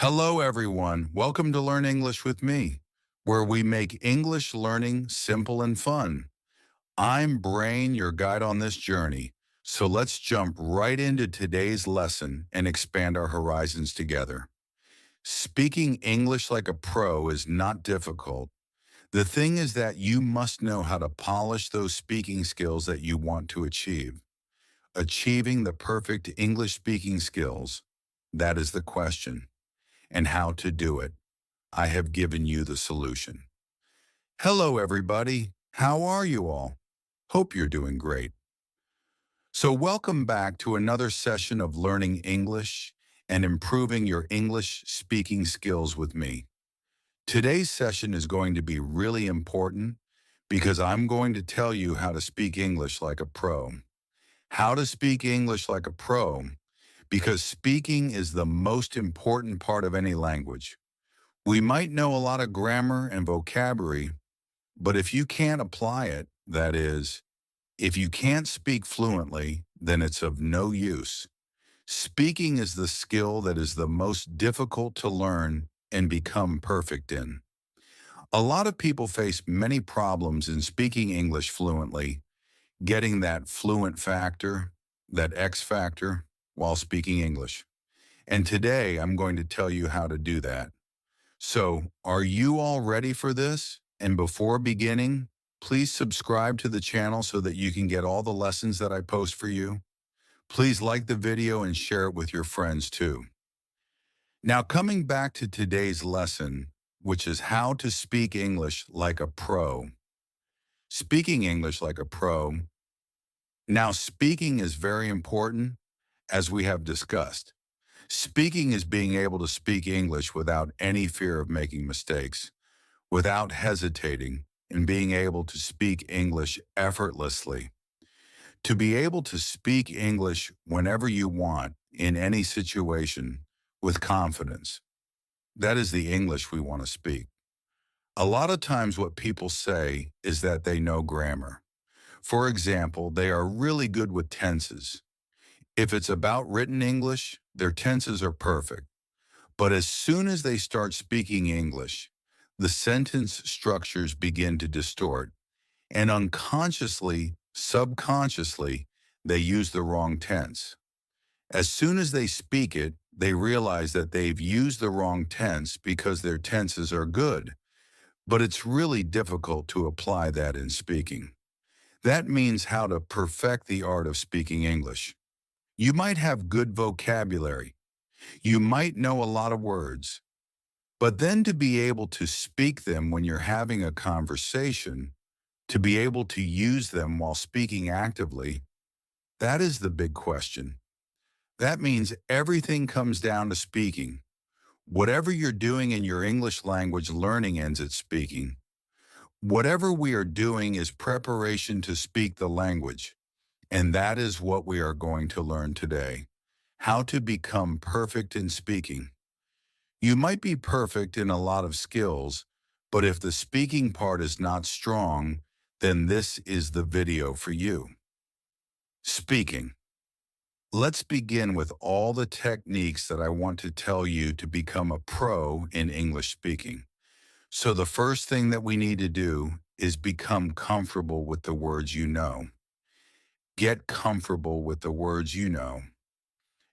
Hello, everyone. Welcome to Learn English with me, where we make English learning simple and fun. I'm Brain, your guide on this journey. So let's jump right into today's lesson and expand our horizons together. Speaking English like a pro is not difficult. The thing is that you must know how to polish those speaking skills that you want to achieve. Achieving the perfect English speaking skills, that is the question, and how to do it. I have given you the solution. Hello, everybody. How are you all? Hope you're doing great. So welcome back to another session of learning English and improving your English speaking skills with me. Today's session is going to be really important because I'm going to tell you how to speak English like a pro. How to speak English like a pro, because speaking is the most important part of any language. We might know a lot of grammar and vocabulary, but if you can't apply it, that is, if you can't speak fluently, then it's of no use. Speaking is the skill that is the most difficult to learn and become perfect in. A lot of people face many problems in speaking English fluently, getting that fluent factor, that X factor, while speaking English. And today I'm going to tell you how to do that. So, are you all ready for this? And before beginning, please subscribe to the channel so that you can get all the lessons that I post for you. Please like the video and share it with your friends too. Now, coming back to today's lesson, which is how to speak English like a pro. Speaking English like a pro. Now, speaking is very important, as we have discussed. Speaking is being able to speak English without any fear of making mistakes, without hesitating, and being able to speak English effortlessly. To be able to speak English whenever you want, in any situation, with confidence. That is the English we want to speak. A lot of times what people say is that they know grammar. For example, they are really good with tenses. If it's about written English, their tenses are perfect. But as soon as they start speaking English, the sentence structures begin to distort, and unconsciously, subconsciously, they use the wrong tense. As soon as they speak it, they realize that they've used the wrong tense because their tenses are good, but it's really difficult to apply that in speaking. That means how to perfect the art of speaking English. You might have good vocabulary. You might know a lot of words, but then to be able to speak them when you're having a conversation, to be able to use them while speaking actively, that is the big question. That means everything comes down to speaking. Whatever you're doing in your English language learning ends at speaking. Whatever we are doing is preparation to speak the language, and that is what we are going to learn today. How to become perfect in speaking. You might be perfect in a lot of skills, but if the speaking part is not strong, then this is the video for you. Speaking. Let's begin with all the techniques that I want to tell you to become a pro in English speaking. So the first thing that we need to do is become comfortable with the words you know. Get comfortable with the words you know.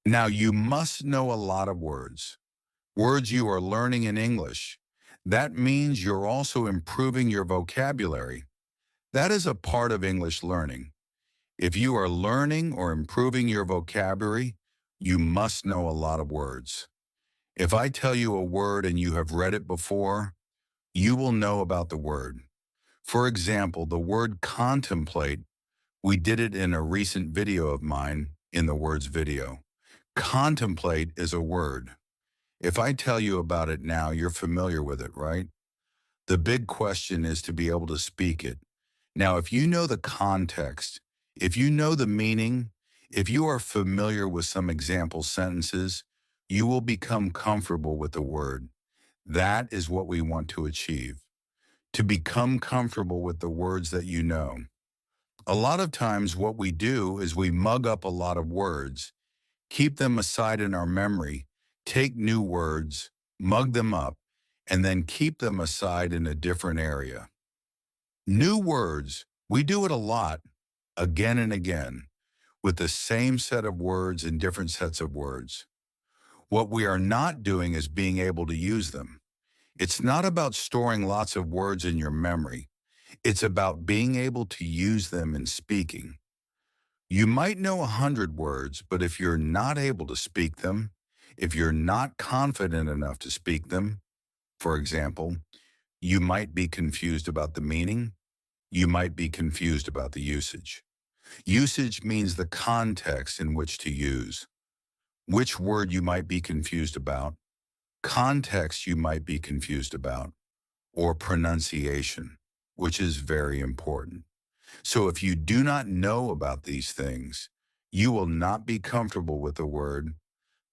Now, you must know a lot of words. Words you are learning in English. That means you're also improving your vocabulary. That is a part of English learning. If you are learning or improving your vocabulary, you must know a lot of words. If I tell you a word and you have read it before, you will know about the word. For example, the word contemplate, we did it in a recent video of mine in the words video. Contemplate is a word. If I tell you about it now, you're familiar with it, right? The big question is to be able to speak it. Now, if you know the context, if you know the meaning, if you are familiar with some example sentences, you will become comfortable with the word. That is what we want to achieve. To become comfortable with the words that you know. A lot of times what we do is we mug up a lot of words, keep them aside in our memory, take new words, mug them up, and then keep them aside in a different area. New words, we do it a lot, again and again, with the same set of words and different sets of words. What we are not doing is being able to use them. It's not about storing lots of words in your memory. It's about being able to use them in speaking. You might know 100 words, but if you're not able to speak them, if you're not confident enough to speak them, for example, you might be confused about the meaning. You might be confused about the usage. Usage means the context in which to use. Which word you might be confused about, context you might be confused about, or pronunciation, which is very important. So if you do not know about these things, you will not be comfortable with the word,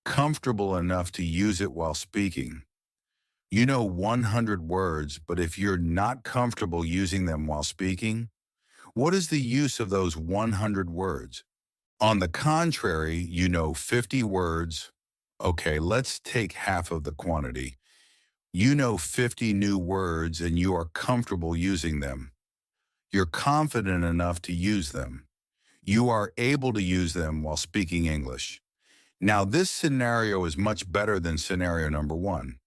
comfortable enough to use it while speaking. You know 100 words, but if you're not comfortable using them while speaking, what is the use of those 100 words? On the contrary, you know 50 words. Okay, let's take half of the quantity. You know 50 new words and you are comfortable using them. You're confident enough to use them. You are able to use them while speaking English. Now, this scenario is much better than scenario number one.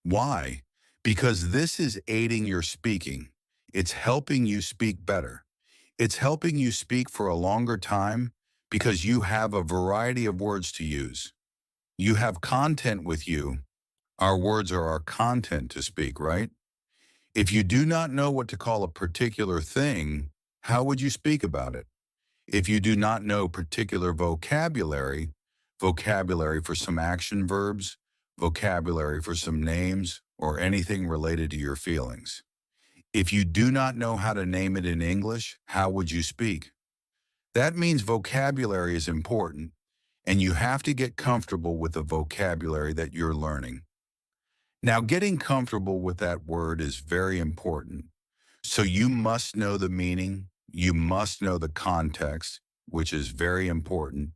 Why? Because this is aiding your speaking. It's helping you speak better. It's helping you speak for a longer time because you have a variety of words to use. You have content with you. Our words are our content to speak, right? If you do not know what to call a particular thing, how would you speak about it? If you do not know particular vocabulary, vocabulary for some action verbs, vocabulary for some names, or anything related to your feelings. If you do not know how to name it in English, how would you speak? That means vocabulary is important, and you have to get comfortable with the vocabulary that you're learning. Now, getting comfortable with that word is very important. So you must know the meaning, you must know the context, which is very important.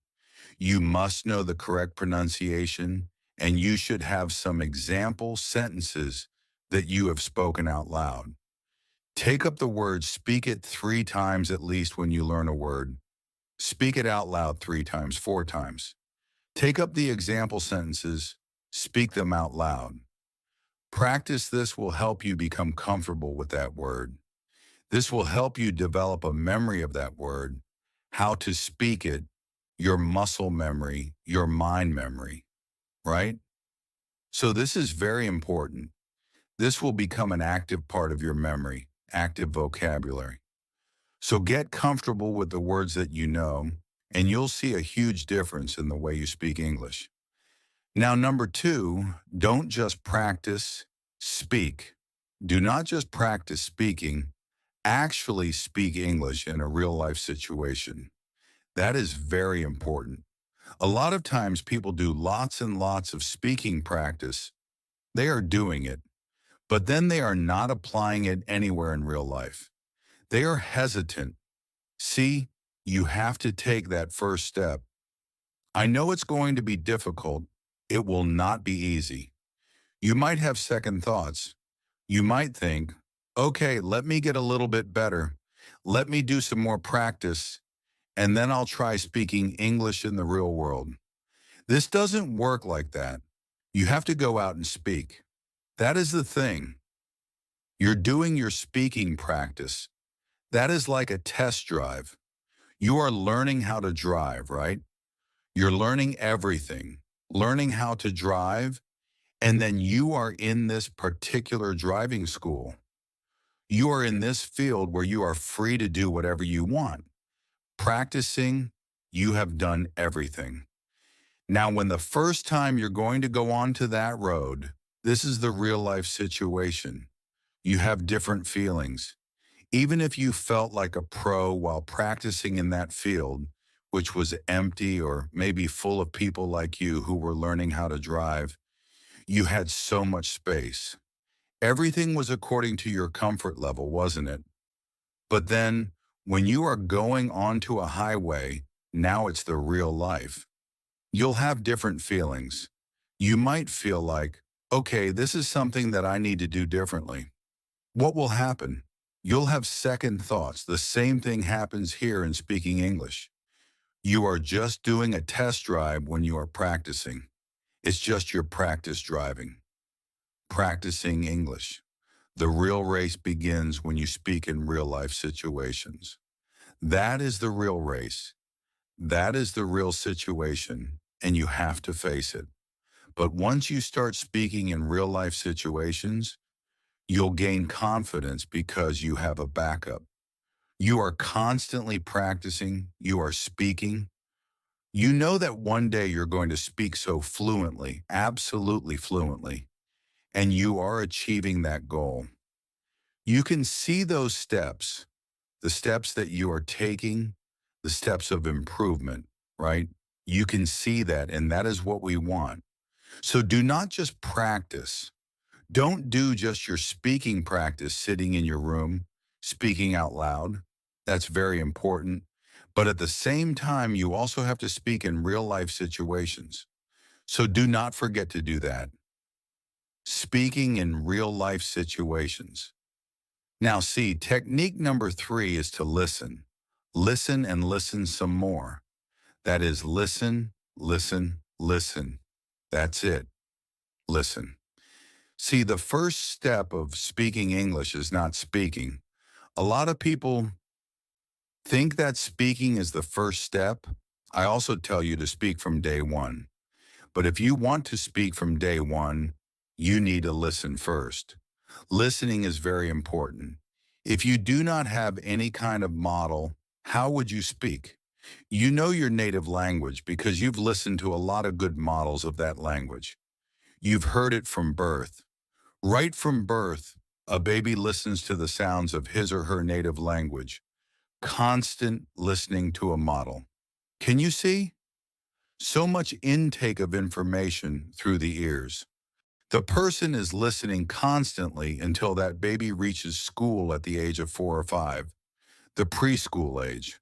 You must know the correct pronunciation, and you should have some example sentences that you have spoken out loud. Take up the word, speak it 3 times at least when you learn a word. Speak it out loud 3 times, 4 times. Take up the example sentences, speak them out loud. Practice this will help you become comfortable with that word. This will help you develop a memory of that word, how to speak it, your muscle memory, your mind memory, right? So this is very important. This will become an active part of your memory, active vocabulary. So get comfortable with the words that you know, and you'll see a huge difference in the way you speak English. Now, number 2, don't just practice, speak. Do not just practice speaking, actually speak English in a real-life situation. That is very important. A lot of times people do lots and lots of speaking practice. They are doing it, but then they are not applying it anywhere in real life. They are hesitant. See, you have to take that first step. I know it's going to be difficult. It will not be easy. You might have second thoughts. You might think, okay, let me get a little bit better. Let me do some more practice, and then I'll try speaking English in the real world. This doesn't work like that. You have to go out and speak. That is the thing. You're doing your speaking practice. That is like a test drive. You are learning how to drive, right? You're learning everything, learning how to drive, and then you are in this particular driving school. You are in this field where you are free to do whatever you want. Practicing, you have done everything. Now, when the first time you're going to go onto that road, this is the real life situation. You have different feelings. Even if you felt like a pro while practicing in that field, which was empty or maybe full of people like you who were learning how to drive, you had so much space. Everything was according to your comfort level, wasn't it? But then, when you are going onto a highway, now it's the real life. You'll have different feelings. You might feel like, okay, this is something that I need to do differently. What will happen? You'll have second thoughts. The same thing happens here in speaking English. You are just doing a test drive when you are practicing. It's just your practice driving, practicing English. The real race begins when you speak in real life situations. That is the real race. That is the real situation, and you have to face it. But once you start speaking in real life situations, you'll gain confidence because you have a backup. You are constantly practicing, you are speaking. You know that one day you're going to speak so fluently, absolutely fluently, and you are achieving that goal. You can see those steps, the steps that you are taking, the steps of improvement, right? You can see that, and that is what we want. So do not just practice. Don't do just your speaking practice sitting in your room, speaking out loud. That's very important. But at the same time, you also have to speak in real life situations. So do not forget to do that. Speaking in real life situations. Now, see, technique number 3 is to listen. Listen and listen some more. That is listen, listen, listen. That's it. Listen. See, the first step of speaking English is not speaking. A lot of people think that speaking is the first step. I also tell you to speak from day one. But if you want to speak from day one, you need to listen first. Listening is very important. If you do not have any kind of model, how would you speak? You know your native language because you've listened to a lot of good models of that language. You've heard it from birth. Right from birth, a baby listens to the sounds of his or her native language. Constant listening to a model. Can you see? So much intake of information through the ears. The person is listening constantly until that baby reaches school at the age of 4 or 5, the preschool age.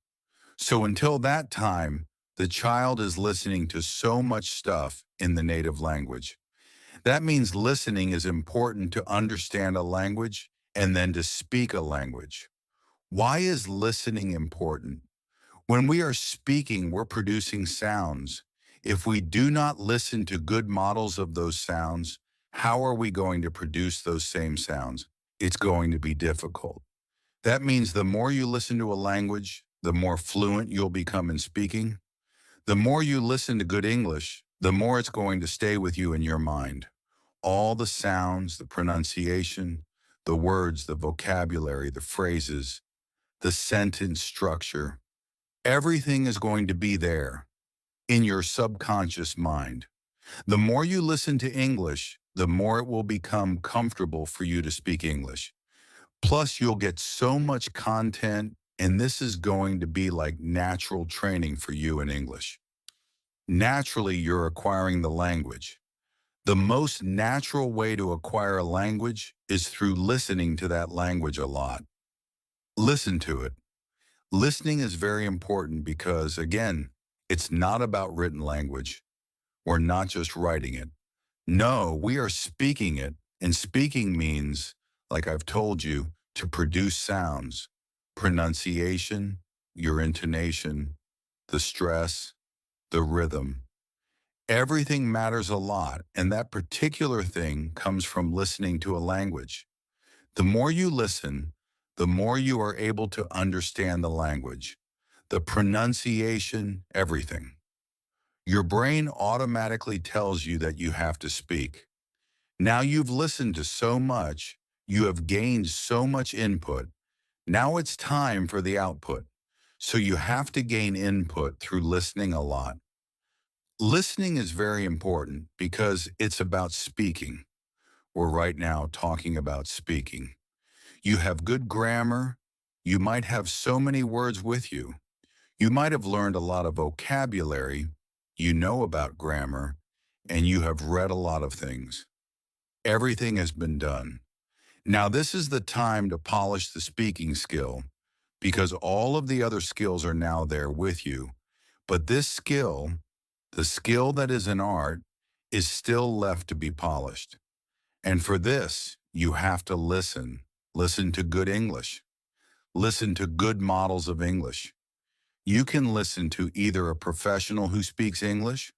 So until that time, the child is listening to so much stuff in the native language. That means listening is important to understand a language and then to speak a language. Why is listening important? When we are speaking, we're producing sounds. If we do not listen to good models of those sounds, how are we going to produce those same sounds? It's going to be difficult. That means the more you listen to a language, the more fluent you'll become in speaking. The more you listen to good English, the more it's going to stay with you in your mind. All the sounds, the pronunciation, the words, the vocabulary, the phrases, the sentence structure, everything is going to be there in your subconscious mind. The more you listen to English, the more it will become comfortable for you to speak English. Plus, you'll get so much content, and this is going to be like natural training for you in English. Naturally, you're acquiring the language. The most natural way to acquire a language is through listening to that language a lot. Listen to it. Listening is very important because, again, it's not about written language. We're not just writing it. No, we are speaking it. And speaking means, like I've told you, to produce sounds, pronunciation, your intonation, the stress, the rhythm. Everything matters a lot, and that particular thing comes from listening to a language. The more you listen, the more you are able to understand the language, the pronunciation, everything. Your brain automatically tells you that you have to speak. Now you've listened to so much, you have gained so much input. Now it's time for the output. So you have to gain input through listening a lot. Listening is very important because it's about speaking. We're right now talking about speaking. You have good grammar. You might have so many words with you. You might have learned a lot of vocabulary. You know about grammar, and you have read a lot of things. Everything has been done. Now, this is the time to polish the speaking skill because all of the other skills are now there with you. But this skill, the skill that is an art, is still left to be polished. And for this, you have to listen. Listen to good English. Listen to good models of English. You can listen to either a professional who speaks English,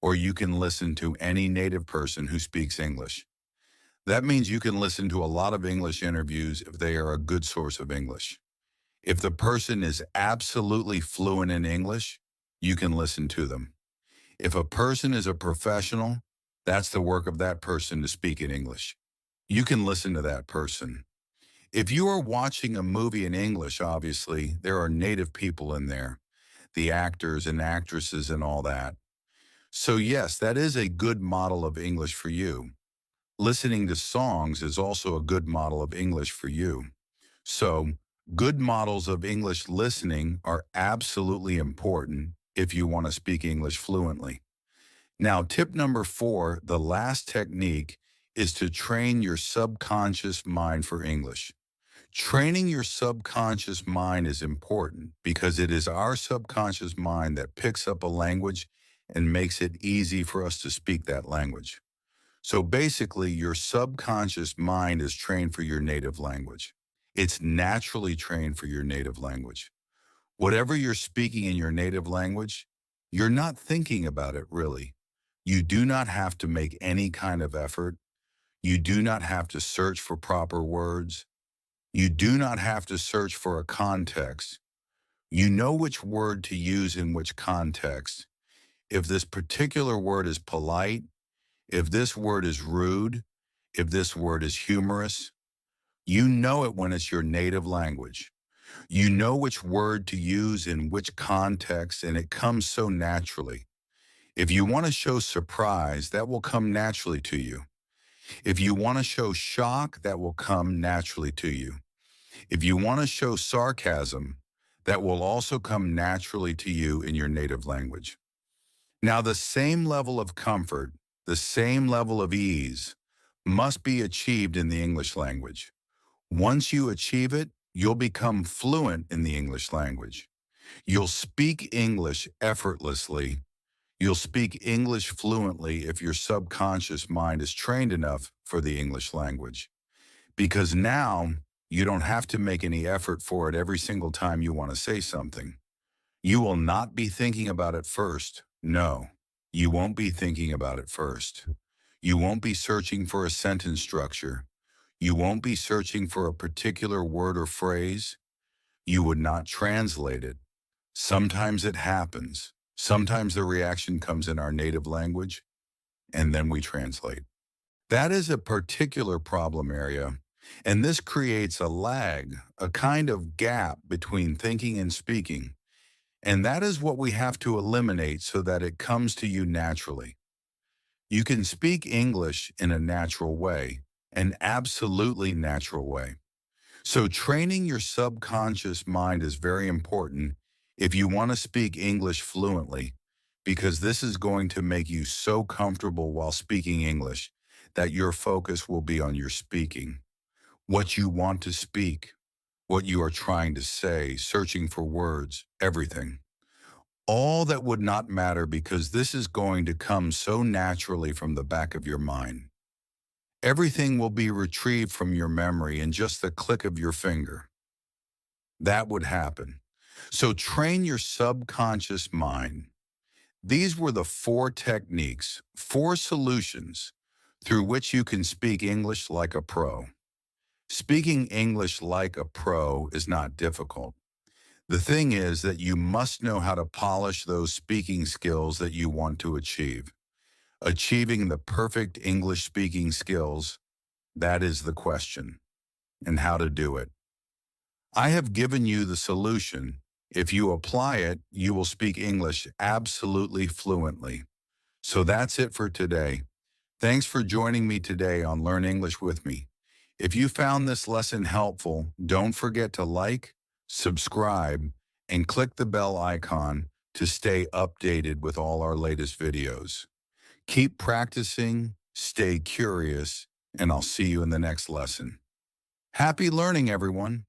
or you can listen to any native person who speaks English. That means you can listen to a lot of English interviews if they are a good source of English. If the person is absolutely fluent in English, you can listen to them. If a person is a professional, that's the work of that person to speak in English. You can listen to that person. If you are watching a movie in English, obviously, there are native people in there, the actors and actresses and all that. So yes, that is a good model of English for you. Listening to songs is also a good model of English for you. So good models of English listening are absolutely important if you want to speak English fluently. Now, tip number 4, the last technique, is to train your subconscious mind for English. Training your subconscious mind is important because it is our subconscious mind that picks up a language and makes it easy for us to speak that language. So basically, your subconscious mind is trained for your native language. It's naturally trained for your native language. Whatever you're speaking in your native language, you're not thinking about it really. You do not have to make any kind of effort. You do not have to search for proper words. You do not have to search for a context. You know which word to use in which context. If this particular word is polite, if this word is rude, if this word is humorous, you know it when it's your native language. You know which word to use in which context, and it comes so naturally. If you want to show surprise, that will come naturally to you. If you want to show shock, that will come naturally to you. If you want to show sarcasm, that will also come naturally to you in your native language. Now, the same level of comfort, the same level of ease must be achieved in the English language. Once you achieve it, you'll become fluent in the English language. You'll speak English effortlessly. You'll speak English fluently if your subconscious mind is trained enough for the English language. Because now you don't have to make any effort for it every single time you want to say something. You will not be thinking about it first. No, you won't be thinking about it first. You won't be searching for a sentence structure. You won't be searching for a particular word or phrase. You would not translate it. Sometimes it happens. Sometimes the reaction comes in our native language, and then we translate. That is a particular problem area, and this creates a lag, a kind of gap between thinking and speaking. And that is what we have to eliminate so that it comes to you naturally. You can speak English in a natural way, an absolutely natural way. So training your subconscious mind is very important if you want to speak English fluently, because this is going to make you so comfortable while speaking English that your focus will be on your speaking, what you want to speak, what you are trying to say, searching for words, everything. All that would not matter because this is going to come so naturally from the back of your mind. Everything will be retrieved from your memory in just the click of your finger. That would happen. So train your subconscious mind. These were the 4 techniques, 4 solutions through which you can speak English like a pro. Speaking English like a pro is not difficult. The thing is that you must know how to polish those speaking skills that you want to achieve. Achieving the perfect English speaking skills, that is the question, and how to do it. I have given you the solution. If you apply it, you will speak English absolutely fluently. So that's it for today. Thanks for joining me today on Learn English with me. If you found this lesson helpful, don't forget to like, subscribe, and click the bell icon to stay updated with all our latest videos. Keep practicing, stay curious, and I'll see you in the next lesson. Happy learning, everyone!